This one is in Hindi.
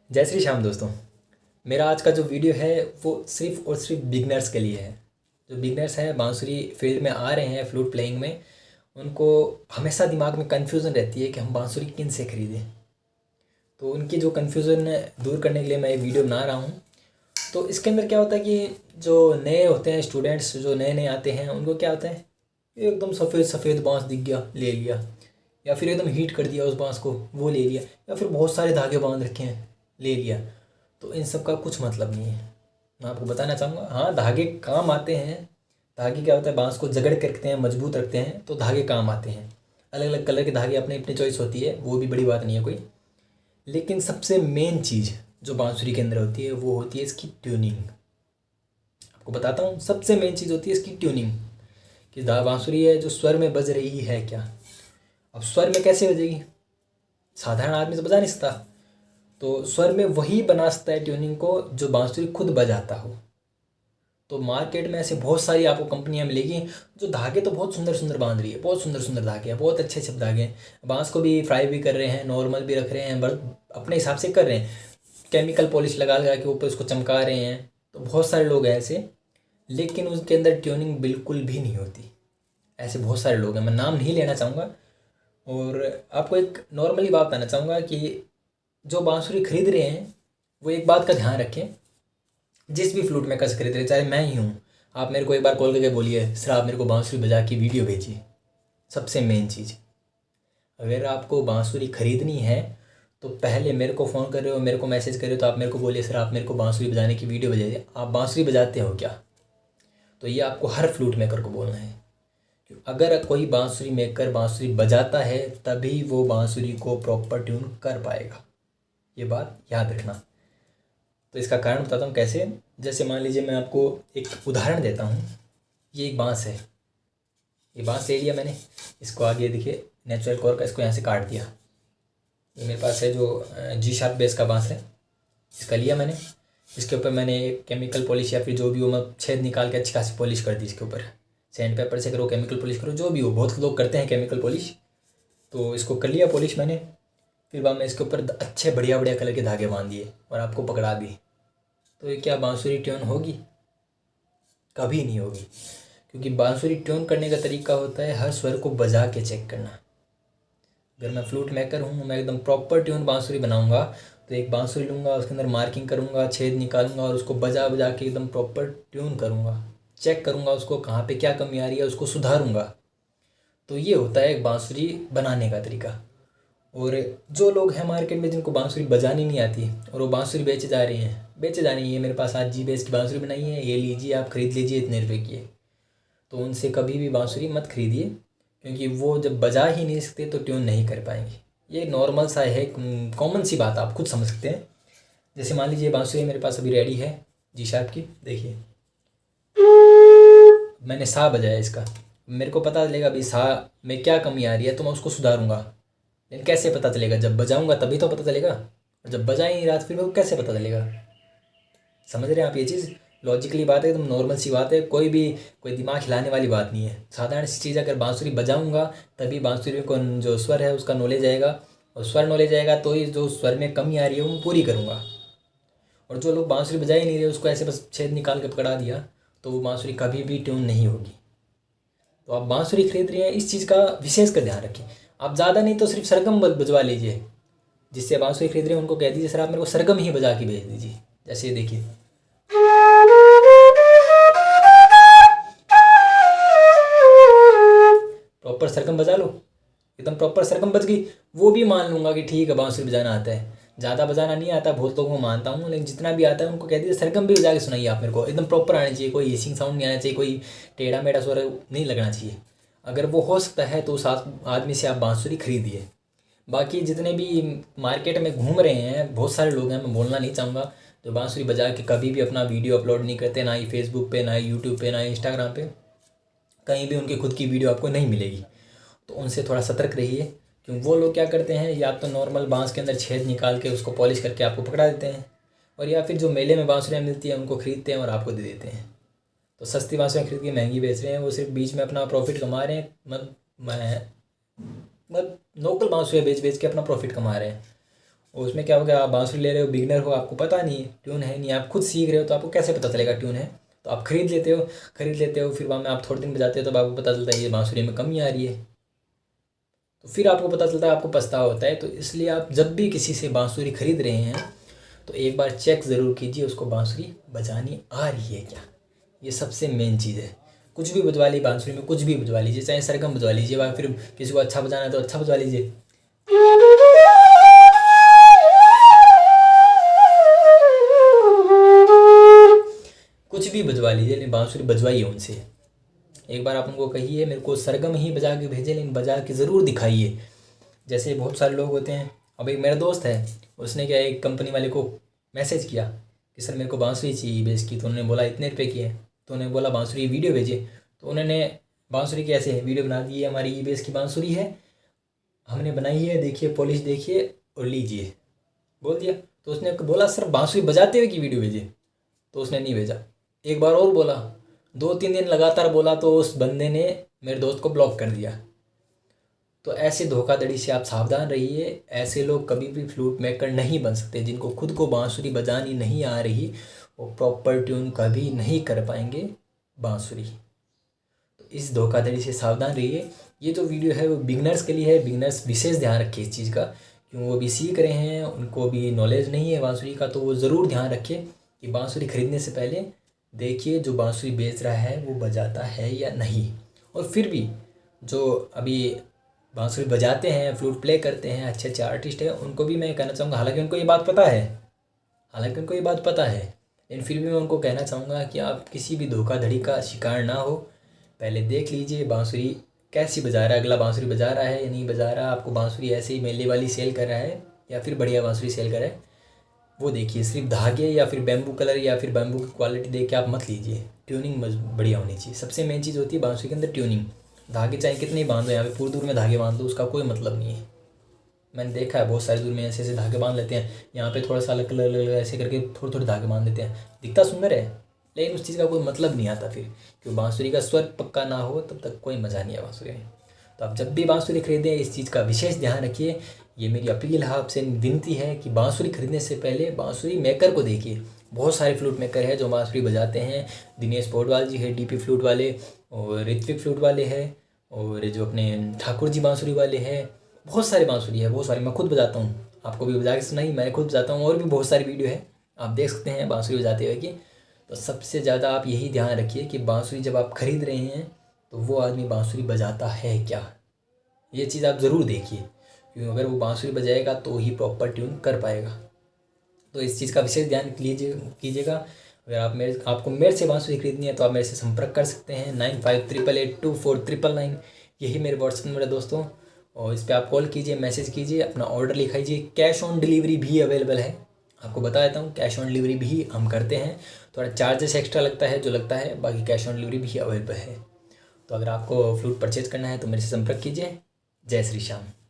जय श्री श्याम दोस्तों। मेरा आज का जो वीडियो है वो सिर्फ़ और सिर्फ बिगनर्स के लिए है। जो बिगनर्स हैं बांसुरी फील्ड में आ रहे हैं फ्लूट प्लेइंग में, उनको हमेशा दिमाग में कन्फ्यूज़न रहती है कि हम बांसुरी किन से ख़रीदें। तो उनकी जो कन्फ्यूज़न दूर करने के लिए मैं ये वीडियो बना रहा हूँ। तो इसके अंदर क्या होता है कि जो नए होते हैं स्टूडेंट्स, जो नए नए आते हैं, उनको क्या होता है, एकदम सफ़ेद सफ़ेद बांस दिख गया ले लिया, या फिर एकदम हीट कर दिया उस बांस को वो ले लिया, या फिर बहुत सारे धागे बांध रखे हैं ले लिया। तो इन सब का कुछ मतलब नहीं है। मैं आपको बताना चाहूँगा, हाँ धागे काम आते हैं। धागे क्या होता है, बांस को जकड़ के रखते हैं, मजबूत रखते हैं, तो धागे काम आते हैं। अलग अलग कलर के धागे अपनी अपनी चॉइस होती है, वो भी बड़ी बात नहीं है कोई। लेकिन सबसे मेन चीज़ जो बांसुरी के अंदर होती है वो होती है इसकी ट्यूनिंग। आपको बताता हूँ, सबसे मेन चीज़ होती है इसकी ट्यूनिंग। कि बांसुरी है जो स्वर में बज रही है क्या। अब स्वर में कैसे बजेगी, साधारण आदमी तो बजा नहीं सकता। तो स्वर में वही बना सकता है ट्यूनिंग को जो बांसुरी खुद बजाता हो। तो मार्केट में ऐसे बहुत सारी आपको कंपनियां मिलेगी जो धागे तो बहुत सुंदर सुंदर बांध रही है, बहुत सुंदर सुंदर धागे हैं, बहुत अच्छे अच्छे धागे हैं। बांस को भी फ्राई भी कर रहे हैं, नॉर्मल भी रख रहे हैं, बट अपने हिसाब से कर रहे हैं। केमिकल पॉलिश लगा लगा के ऊपर उसको चमका रहे हैं। तो बहुत सारे लोग हैं ऐसे, लेकिन उसके अंदर ट्यूनिंग बिल्कुल भी नहीं होती। ऐसे बहुत सारे लोग हैं, मैं नाम नहीं लेना चाहूँगा। और आपको एक नॉर्मली बात बताना चाहूँगा कि जो बांसुरी खरीद रहे हैं वो एक बात का ध्यान रखें। जिस भी फ्लूट मेकर से खरीद रहे, चाहे मैं ही हूँ, आप मेरे को एक बार कॉल करके बोलिए सर आप मेरे को बांसुरी बजा की वीडियो भेजिए। सबसे मेन चीज़, अगर आपको बांसुरी खरीदनी है तो पहले मेरे को फ़ोन कर रहे हो, मेरे को मैसेज कर रहे हो, तो आप मेरे को बोलिए सर आप मेरे को बांसुरी बजाने की वीडियो भेजिए, आप बांसुरी बजाते हो क्या। तो ये आपको हर फ्लूट मेकर को बोलना है। अगर कोई बांसुरी मेकर बांसुरी बजाता है तभी वो बांसुरी को प्रॉपर ट्यून कर पाएगा, ये बात याद रखना। तो इसका कारण बताता हूँ कैसे। जैसे मान लीजिए, मैं आपको एक उदाहरण देता हूँ। ये एक बांस है, ये बांस ले लिया मैंने, इसको आगे देखिए नेचुरल कोर का, इसको यहाँ से काट दिया। ये मेरे पास है जो जी शार्प बेस का बांस है, इसका लिया मैंने। इसके ऊपर मैंने केमिकल पॉलिश या फिर जो भी हो, मैं छेद निकाल के अच्छी खासी पॉलिश कर दी इसके ऊपर। सैंड पेपर से करो, केमिकल पॉलिश करो, जो भी हो, बहुत लोग करते हैं केमिकल पॉलिश। तो इसको कर लिया पॉलिश मैंने। फिर बाद में इसके ऊपर अच्छे बढ़िया बढ़िया कलर के धागे बांध दिए और आपको पकड़ा दिए। तो ये क्या बांसुरी ट्यून होगी? कभी नहीं होगी। क्योंकि बांसुरी ट्यून करने का तरीका होता है हर स्वर को बजा के चेक करना। अगर मैं फ्लूट मेकर हूँ, मैं एकदम प्रॉपर ट्यून बांसुरी बनाऊंगा, तो एक बांसुरी लूँगा, उसके अंदर मार्किंग करूँगा, छेद निकालूंगा और उसको बजा बजा के एकदम प्रॉपर ट्यून करूँगा। चेक करूँगा उसको कहाँ पे क्या कमी आ रही है, उसको सुधारूँगा। तो ये होता है एक बांसुरी बनाने का तरीका। और जो लोग हैं मार्केट में जिनको बांसुरी बजानी नहीं आती और वो बांसुरी बेचे जा रहे हैं, बेचे जा रही है, मेरे पास आज जी बेस की बांसुरी बनाई है, ये लीजिए आप खरीद लीजिए इतने रुपए की है। तो उनसे कभी भी बांसुरी मत खरीदिए, क्योंकि वो जब बजा ही नहीं सकते तो ट्यून नहीं कर पाएंगे। ये नॉर्मल सा है, कॉमन सी बात, आप खुद समझ सकते हैं। जैसे मान लीजिए बांसुरी मेरे पास अभी रेडी है जी शार्प की, देखिए मैंने सा बजाया इसका। मेरे को पता चलेगा अभी सा में क्या कमी आ रही है, तो मैं उसको सुधारूंगा। लेकिन कैसे पता चलेगा? जब बजाऊंगा तभी तो पता चलेगा। और जब बजा ही नहीं रहा तो फिर मेरे को कैसे पता चलेगा? समझ रहे हैं आप ये चीज़? लॉजिकली बात है, एकदम नॉर्मल सी बात है, कोई दिमाग हिलाने वाली बात नहीं है। साधारण सी चीज़, अगर बांसुरी बजाऊंगा तभी बांसुरी को जो स्वर है उसका नॉलेज आएगा, और स्वर नॉलेज आएगा तो ही जो स्वर में कमी आ रही है वो मैं पूरी करूँगा। और जो लोग बांसुरी बजा ही नहीं रहे, उसको ऐसे बस छेद निकाल के पकड़ा दिया, तो वो बांसुरी कभी भी ट्यून नहीं होगी। तो आप बांसुरी खरीद रहे हैं, इस चीज़ का विशेष कर ध्यान रखें। आप ज़्यादा नहीं तो सिर्फ सरगम बजवा लीजिए। जिससे बांसुरी खरीद रहे हैं उनको कह दीजिए सर आप मेरे को सरगम ही बजा के भेज दीजिए। जैसे ये देखिए, प्रॉपर सरगम बजा लो, एकदम प्रॉपर सरगम बज गई, वो भी मान लूँगा कि ठीक है बांसुरी बजाना आता है। ज़्यादा बजाना नहीं आता, बहुत लोगों को मानता हूँ, लेकिन जितना भी आता है उनको कह दीजिए सरगम भी बजा के सुनाइए आप मेरे को। एकदम प्रॉपर आना चाहिए, कोई हिसिंग साउंड नहीं आना चाहिए, कोई टेढ़ा मेढ़ा स्वर नहीं लगना चाहिए। अगर वो हो सकता है तो उस आदमी से आप बांसुरी खरीदिए। बाकी जितने भी मार्केट में घूम रहे हैं, बहुत सारे लोग हैं, मैं बोलना नहीं चाहूँगा, जो बांसुरी बजा के कभी भी अपना वीडियो अपलोड नहीं करते, ना ही फेसबुक पे, ना ही यूट्यूब पे, ना ही इंस्टाग्राम पे, कहीं भी उनकी खुद की वीडियो आपको नहीं मिलेगी। तो उनसे थोड़ा सतर्क रहिए। क्योंकि वो लोग क्या करते हैं, या तो नॉर्मल बांस के अंदर छेद निकाल के उसको पॉलिश करके आपको पकड़ा देते हैं, और या फिर जो मेले में बांसुरियाँ मिलती हैं उनको खरीदते हैं और आपको दे देते हैं। तो सस्ती बांसुरियाँ खरीद के महंगी बेच रहे हैं, वो सिर्फ बीच में अपना प्रॉफिट कमा रहे हैं। मतलब लोकल बांसुरियाँ बेच बेच के अपना प्रॉफिट कमा रहे हैं। और उसमें क्या होगा, आप बांसुरी ले रहे हो, बिगनर हो, आपको पता नहीं है ट्यून है नहीं, आप खुद सीख रहे हो, तो आपको कैसे पता चलेगा ट्यून है। तो आप खरीद लेते हो, फिर वहाँ में आप थोड़े दिन बजाते हो, तब आपको पता चलता है ये बांसुरी में कमी आ रही है, तो फिर आपको पता चलता है, आपको पछतावा होता है। तो इसलिए आप जब भी किसी से बांसुरी खरीद रहे हैं तो एक बार चेक ज़रूर कीजिए उसको बांसुरी बजानी आ रही है क्या। ये सबसे मेन चीज़ है। कुछ भी बजवा ली बांसुरी में, कुछ भी बजवा लीजिए, चाहे सरगम बजवा लीजिए, या फिर किसी को अच्छा बजाना है तो अच्छा बजवा लीजिए। कुछ भी बजवा लीजिए, लेकिन बांसुरी बजवाइए उनसे। एक बार आप उनको कहिए मेरे को सरगम ही बजा के भेजे, लेकिन बजा के ज़रूर दिखाइए। जैसे बहुत सारे लोग होते हैं, अब एक मेरा दोस्त है, उसने क्या एक कंपनी वाले को मैसेज किया कि सर मेरे को बांसुरी चाहिए बेस की, तो उन्होंने बोला इतने रुपये की है, तो उन्होंने बोला बांसुरी वीडियो भेजे, तो उन्होंने बांसुरी की ऐसे वीडियो बना दी है, हमारी ई बेस की बांसुरी है, हमने बनाई है, देखिए पॉलिश देखिए और लीजिए, बोल दिया। तो उसने बोला सर बांसुरी बजाते हुए की वीडियो भेजे, तो उसने नहीं भेजा। एक बार और बोला, 2-3 दिन लगातार बोला, तो उस बंदे ने मेरे दोस्त को ब्लॉक कर दिया। तो ऐसे धोखाधड़ी से आप सावधान रहिए। ऐसे लोग कभी भी फ्लूट मेकर नहीं बन सकते। जिनको खुद को बांसुरी बजानी नहीं आ रही, वो प्रॉपर ट्यून कभी नहीं कर पाएंगे बांसुरी। तो इस धोखाधड़ी से सावधान रहिए। ये जो वीडियो है वो बिगनर्स के लिए है। बिगनर्स विशेष ध्यान रखिए इस चीज़ का, क्यों वो भी सीख रहे हैं, उनको भी नॉलेज नहीं है बांसुरी का। तो वो ज़रूर ध्यान रखिए कि बांसुरी खरीदने से पहले देखिए जो बांसुरी बेच रहा है वो बजाता है या नहीं। और फिर भी जो अभी बांसुरी बजाते हैं, फ्लूट प्ले करते हैं, अच्छे अच्छे आर्टिस्ट हैं, उनको भी मैं कहना चाहूँगा, हालांकि उनको ये बात पता है, लेकिन फिर भी मैं उनको कहना चाहूँगा कि आप किसी भी धोखाधड़ी का शिकार ना हो। पहले देख लीजिए बांसुरी कैसी बजा रहा है, अगला बांसुरी बजा रहा है या नहीं बजा रहा, आपको बांसुरी ऐसे ही मेले वाली सेल कर रहा है या फिर बढ़िया बांसुरी सेल कर रहा है, वो देखिए। सिर्फ धागे या फिर बैम्बू कलर या फिर बैम्बू की क्वालिटी देख के आप मत लीजिए। ट्यूनिंग बढ़िया होनी चाहिए। सबसे मेन चीज़ होती है बांसुरी के अंदर ट्यूनिंग। धागे चाहे कितने ही बांधो, यहाँ पे पूरी दूर में धागे बांध दो, उसका कोई मतलब नहीं है। मैंने देखा है बहुत सारी दूर में ऐसे ऐसे धागे बांध लेते हैं, यहाँ पे थोड़ा सा अलग कलर ऐसे करके थोड़े थोड़े धागे बांध देते हैं, दिखता सुंदर है, लेकिन उस चीज़ का कोई मतलब नहीं आता फिर, क्योंकि बांसुरी का स्वर पक्का ना हो तब तक कोई मज़ा नहीं है बांसुरी में। तो आप जब भी बांसुरी खरीदें इस चीज़ का विशेष ध्यान रखिए। ये मेरी अपील है, आपसे विनती है कि बांसुरी खरीदने से पहले बांसुरी मेकर को देखिए। बहुत सारे फ्लूट मेकर हैं जो बांसुरी बजाते हैं। दिनेश पोडवाल जी है डीपी फ्लूट वाले, और ऋत्विक फ्लूट वाले हैं, और जो अपने ठाकुर जी बांसुरी वाले हैं। बहुत सारी बांसुरी है, बहुत सारी। मैं खुद बजाता हूँ, आपको भी बजा के सुनाई, मैं खुद बजाता हूँ। और भी बहुत सारी वीडियो है, आप देख सकते हैं बांसुरी बजाते हुए की। तो सबसे ज़्यादा आप यही ध्यान रखिए कि बांसुरी जब आप खरीद रहे हैं तो वो आदमी बांसुरी बजाता है क्या, ये चीज़ आप ज़रूर देखिए। क्योंकि अगर वो बांसुरी बजाएगा तो ही प्रॉपर ट्यून कर पाएगा। तो इस चीज़ का विशेष ध्यान कीजिएगा। अगर आपको मेरे से बांसुरी खरीदनी है तो आप मेरे से संपर्क कर सकते हैं 9588824999। यही मेरे व्हाट्सएप नंबर है दोस्तों, और इस पर आप कॉल कीजिए, मैसेज कीजिए, अपना ऑर्डर लिखाइए। कैश ऑन डिलीवरी भी अवेलेबल है, आपको बता देता हूँ, कैश ऑन डिलीवरी भी हम करते हैं। थोड़ा चार्जेस एक्स्ट्रा लगता है जो लगता है, बाकी कैश ऑन डिलीवरी भी अवेलेबल है। तो अगर आपको फ्लूट परचेज करना है तो मेरे से संपर्क कीजिए। जय श्री श्याम।